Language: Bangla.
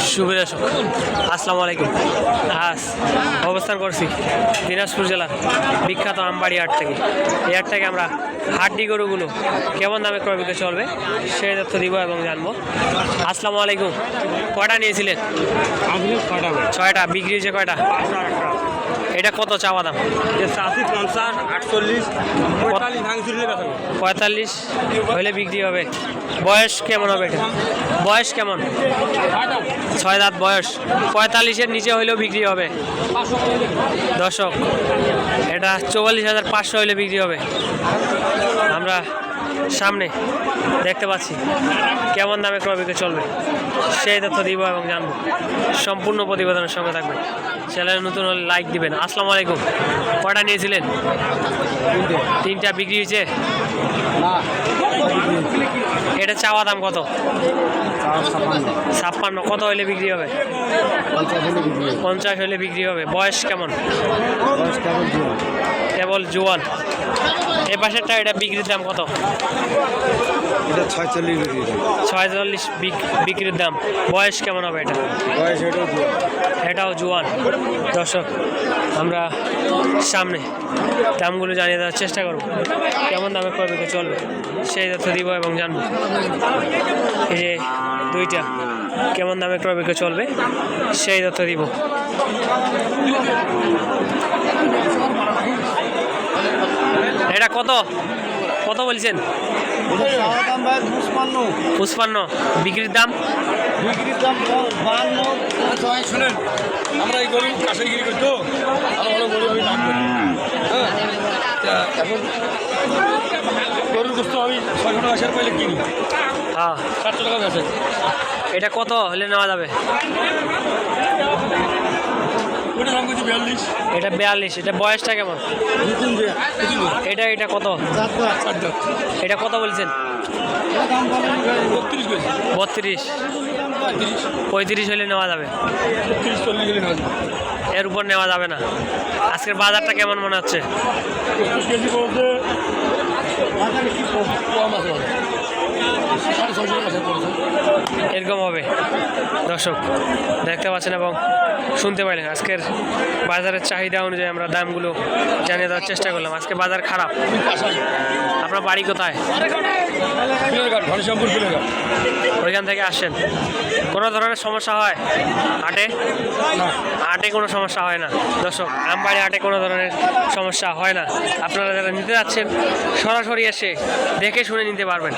সুবিদর্শক আসসালামু আলাইকুম। আজ অবস্থান করছি দিনাজপুর জেলার বিখ্যাত আমবাড়ি হাট থেকে। এই হাট থেকে আমরা হাড্ডি গরুগুলো কেমন দামে ক্রয় বিক্রয় চলবে সেই তথ্য দিব এবং জানবো। আসসালামু আলাইকুম। কয়টা নিয়েছিলেন? 6টা। বিক্রি হয়েছে কয়টা? এটা কত চাওয়া দাম? 45 হলে বিক্রি হবে। বয়স কেমন হবে এটা? বয়স কেমন? 6 দাঁত বয়স। 45-এর নিচে হইলেও বিক্রি হবে। দর্শক, এটা 44,500 হইলে বিক্রি হবে। আমরা সামনে দেখতে পাচ্ছি কেমন দামে ক্রয় বিক্রয় চলবে সেই তথ্য দিব এবং জানবো। সম্পূর্ণ প্রতিবেদনের সঙ্গে থাকবেন। চ্যানেলে নতুন হলে লাইক দিবেন। আসসালামু আলাইকুম। কয়টা নিয়েছিলেন? 3টা। বিক্রি হয়েছে? এটা চাওয়া দাম কত? 56। কত হইলে বিক্রি হবে? 50 হইলে বিক্রি হবে। বয়স কেমন? কেবল জোয়ান। এ পাশেরটা এটা বিক্রির দাম কত? 46 বিক্রির দাম। বয়স কেমন হবে এটা? এটাও জোয়ান। দর্শক, আমরা সামনে দামগুলো জানিয়ে দেওয়ার চেষ্টা করব। কেমন দামে ক্রয় বিক্রয় চলবে সেই তথ্য দিব এবং জানবো। এই যে 2টা কেমন দামে ক্রয় বিক্রয় চলবে সেই তথ্য দিব। এটা কত কত বলছেন? 55। বিক্রির দাম? শোনেন, আমরা এই গরু কাছে গিরি করি তো ভালো ভালো গরু আমি দাম করি। হ্যাঁ, এখন গরুর গোস্ত আমি 600 টাকা শেয়ার পাইলে কিনি। হ্যাঁ, 700 টাকা বেচে। এটা কত হলে নেওয়া যাবে? ওটা দাম করছি 42। এটা 42। এটা বয়সটা কেমন? এটা কত? এটা কত বলছেন? 32। 35 হলে নেওয়া যাবে। 40 হলে নেওয়া যাবে। এর উপর নেওয়া যাবে না। আজকের বাজারটা কেমন মনে হচ্ছে? কেজি বলতে কম আছে, 650 টাকা পড়েছে। এরকম হবে। দর্শক, দেখতে পাচ্ছেন এবং শুনতে পাইলেন আজকের বাজারের চাহিদা অনুযায়ী আমরা দামগুলো জানিয়ে দেওয়ার চেষ্টা করলাম। আজকে বাজার খারাপ। আপনার বাড়ি কোথায়? ওইখান থেকে আসেন। কোনো ধরনের সমস্যা হয় হাটে? হাটে কোনো সমস্যা হয় না। দর্শক, আমবাড়ি হাটে কোনো ধরনের সমস্যা হয় না। আপনারা যারা নিতে যাচ্ছেন সরাসরি এসে দেখে শুনে নিতে পারবেন।